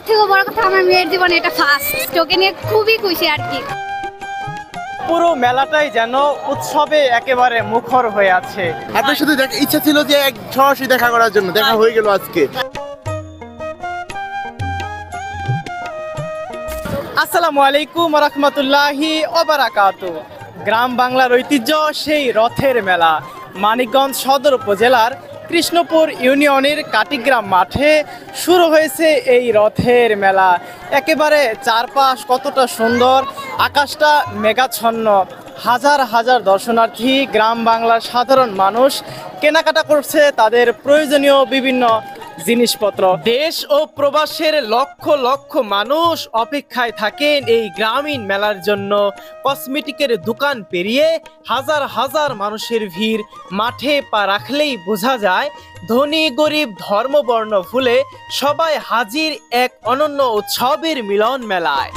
তার থেকেও বড় কথা আমার মেয়ের জীবনে এটা ফার্স্ট, ওকে নিয়ে খুবই খুশি আর কি। পুরো মেলাটাই যেন উৎসবে একেবারে মুখর হয়ে আছে। আপনার সাথে ইচ্ছা ছিল যে সরাসরি দেখা করার জন্য, দেখা হয়ে গেল আজকে। আসসালামু আলাইকুম রাহমাতুল্লাহি ওয়া বারাকাতুহু। গ্রাম বাংলার ঐতিহ্য সেই রথের মেলা মানিকগঞ্জ সদর উপজেলার কৃষ্ণপুর ইউনিয়নের কাটিগ্রাম মাঠে শুরু হয়েছে এই রথের মেলা। একেবারে চারপাশ কতটা সুন্দর, আকাশটা মেঘাচ্ছন্ন, হাজার হাজার দর্শনার্থী, গ্রাম বাংলার সাধারণ মানুষ কেনাকাটা করছে তাদের প্রয়োজনীয় বিভিন্ন জিনিসপত্র। দেশ ও প্রবাসের লক্ষ লক্ষ মানুষ অপেক্ষায় থাকেন এই গ্রামীণ মেলার জন্য। কসমেটিকের দোকান পেরিয়ে হাজার হাজার মানুষের ভিড়। মাঠে পা রাখলেই বোঝা যায় ধনী গরিব ধর্ম বর্ণ ভুলে সবাই হাজির এক অনন্য উৎসবের মিলন মেলায়।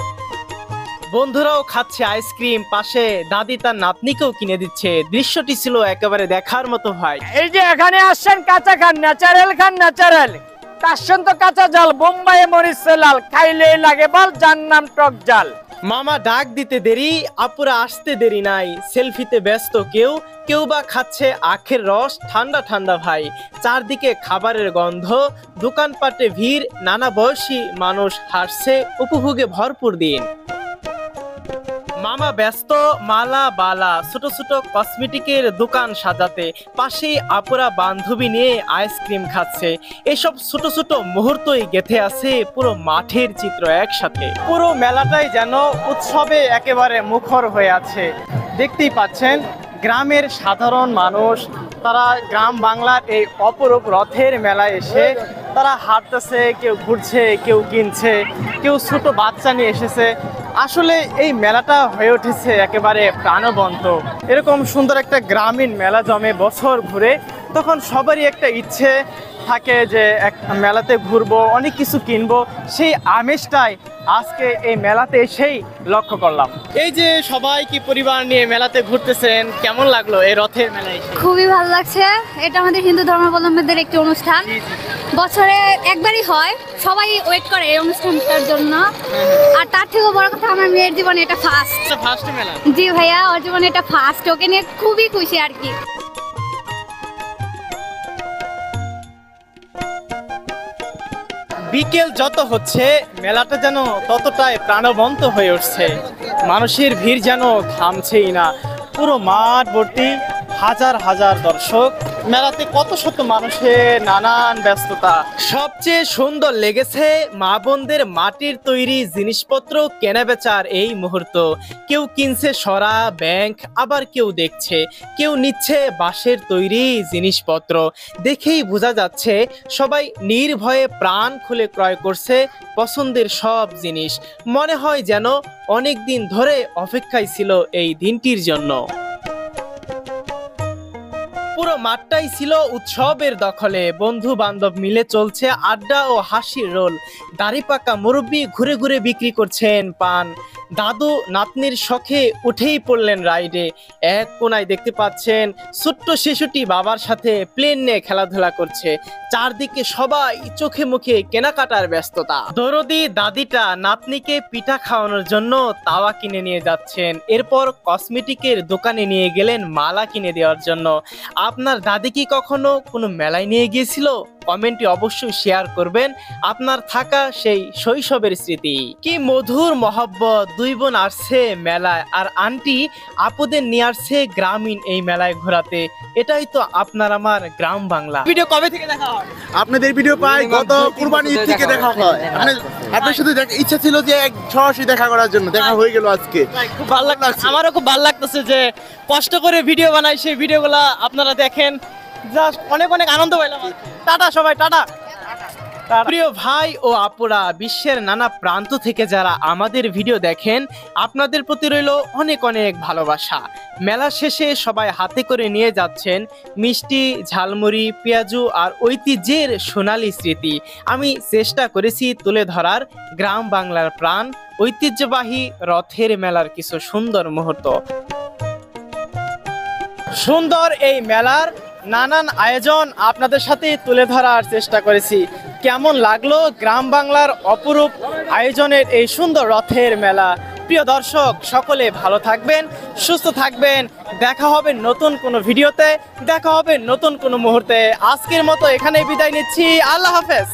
বন্ধুরাও খাচ্ছে আইসক্রিম, পাশে দাদি তার নাতনিকেও কিনে দিচ্ছে। দৃশ্যটি ছিল একেবারে দেখার মতো ভাই। এই যে এখানে আসছেন কাঁচা খান, ন্যাচারাল খান, ন্যাচারাল কাশন তো কাঁচা জাল, বোম্বাই মরিচ লাল, খাইলে লাগে বল, যার নাম টক জাল। মামা ডাক দিতে দেরি, আপুরা আসতে দেরি নাই। সেলফিতে ব্যস্ত কেউ, কেউ বা খাচ্ছে আখের রস ঠান্ডা ঠান্ডা ভাই। চারদিকে খাবারের গন্ধ, দোকানপাটে ভিড়, নানা বয়সী মানুষ হাসছে, উপভোগে ভরপুর দিন। মামা ব্যস্ত মালা বালা ছোট ছোট কসমেটিকের দোকান সাজাতে, পাশেই আপুরা বান্ধবী নিয়ে আইসক্রিম খাচ্ছে। এসব ছোট ছোট মুহূর্তই গেঁথে আছে পুরো মাঠের চিত্র একসাথে। পুরো মেলাটাই যেন উৎসবে একেবারে মুখর হয়ে আছে। দেখতেই পাচ্ছেন গ্রামের সাধারণ মানুষ, তারা গ্রাম বাংলার এই অপরূপ রথের মেলায় এসে তারা হাঁটতেছে, কেউ ঘুরছে, কেউ কিনছে, কেউ ছোট বাচ্চা নিয়ে এসেছে। আসলে এই মেলাটা হয়ে উঠেছে একেবারে প্রাণবন্ত। এরকম সুন্দর একটা গ্রামীণ মেলা জমে বছর ঘুরে, তখন সবারই একটা ইচ্ছে থাকে যে এক মেলাতে ঘুরবো, অনেক কিছু কিনবো। সেই আমেজটাই আজকে এই মেলাতে এসেই লক্ষ্য করলাম। এই যে সবাই কি পরিবার নিয়ে মেলাতে ঘুরতেছেন, কেমন লাগলো এই রথের মেলায়? খুবই ভালো লাগছে। এটা আমাদের হিন্দু ধর্মাবলম্বীদের একটি অনুষ্ঠান, বছরে একবারই হয়, সবাই ওয়েট করে এই অনুষ্ঠানটার জন্য। আর তার থেকেও বড় কথা আমার মেয়ের জীবনে এটা ফার্স্ট মেলা। জি ভাইয়া, ওর জীবনে এটা ফার্স্ট, ওকে নিয়ে খুবই খুশি আর কি। বিকেল যত হচ্ছে মেলাটা যেন ততটাই প্রাণবন্ত হয়ে উঠছে। মানুষের ভিড় যেন থামছেই না, পুরো মাঠ ভর্তি, হাজার হাজার দর্শক। মেলাতে কত শত মানুষের নানান ব্যস্ততা। সবচেয়ে সুন্দর লেগেছে মা বোনদের মাটির তৈরি জিনিসপত্র কেনাবেচার এই মুহূর্ত। কেউ কিনছে সরা ব্যাংক, আবার কেউ দেখছে, কেউ নিচ্ছে বাঁশের তৈরি জিনিসপত্র। দেখেই বোঝা যাচ্ছে সবাই নির্ভয়ে প্রাণ খুলে ক্রয় করছে পছন্দের সব জিনিস। মনে হয় যেন অনেক দিন ধরে অপেক্ষায় ছিল এই দিনটির জন্য। পুরো মাঠটাই ছিল উৎসবের দখলে। বন্ধু বান্ধব মিলে চলছে আড্ডা ও হাসির রোল। দাড়ি পাকা মুরব্বী ঘুরে ঘুরে বিক্রি করছেন পান। দাদু নাতনির শখে উঠেই পড়লেন রাইডে। এক কোনায় দেখতে পাচ্ছেন ছোট্ট শিশুটি বাবার সাথে প্লেন নিয়ে খেলাধুলা করছে। চারদিকে সবাই চোখে মুখে কেনাকাটার ব্যস্ততা। দরদি দাদিটা নাতনিকে পিঠা খাওয়ানোর জন্য তাওয়া কিনে নিয়ে যাচ্ছেন। এরপর কসমেটিকের দোকানে নিয়ে গেলেন মালা কিনে দেওয়ার জন্য। আপনার দাদি কি কখনো কোনো মেলায় নিয়ে গিয়েছিল? কমেন্টে অবশ্যই শেয়ার করবেন আপনার থাকা সেই শৈশবের স্মৃতি। কি মধুর মহব্বত, দুই বোন আসছে মেলায় আর আন্টি আপুদের নিয়ে আসছে গ্রামীণ এই মেলায় ঘোরাতে। এটাই তো আপনার আমার গ্রাম বাংলা। ভিডিও কবে থেকে দেখা হয়? আপনাদের ভিডিও পাই গত কুরবানি ঈদ থেকে দেখা হয়। আপনার সাথে ইচ্ছা ছিল যে সরাসরি দেখা করার জন্য, দেখা হয়ে গেল আজকে। খুব ভালো লাগছে, আমারও খুব ভালো লাগতেছে যে কষ্ট করে ভিডিও বানাই, সেই ভিডিওগুলো আপনারা দেখেন। জাস্ট অনেক অনেক আনন্দ পাইলাম। টাটা সবাই, টাটা। প্রিয় ভাই ও আপুরা, বিশ্বের নানা প্রান্ত থেকে যারা আমাদের ভিডিও দেখেন, আপনাদের প্রতি রইল অনেক অনেক ভালোবাসা। মেলা শেষে সবাই হাতে করে নিয়ে যাচ্ছেন মিষ্টি, ঝালমুড়ি, পেঁয়াজু আর ঐতিহ্যের সোনালী স্মৃতি। আমি চেষ্টা করেছি তুলে ধরার গ্রাম বাংলার প্রাণ, ঐতিহ্যবাহী রথের মেলার কিছু সুন্দর মুহূর্ত। সুন্দর এই মেলার নানান আয়োজন আপনাদের সাথে তুলে ধরার চেষ্টা করেছি। কেমন লাগলো গ্রাম বাংলার অপরূপ আয়োজনের এই সুন্দর রথের মেলা। প্রিয় দর্শক, সকলে ভালো থাকবেন, সুস্থ থাকবেন। দেখা হবে নতুন কোনো ভিডিওতে, দেখা হবে নতুন কোনো মুহূর্তে। আজকের মতো এখানেই বিদায় নিচ্ছি। আল্লাহ হাফেজ।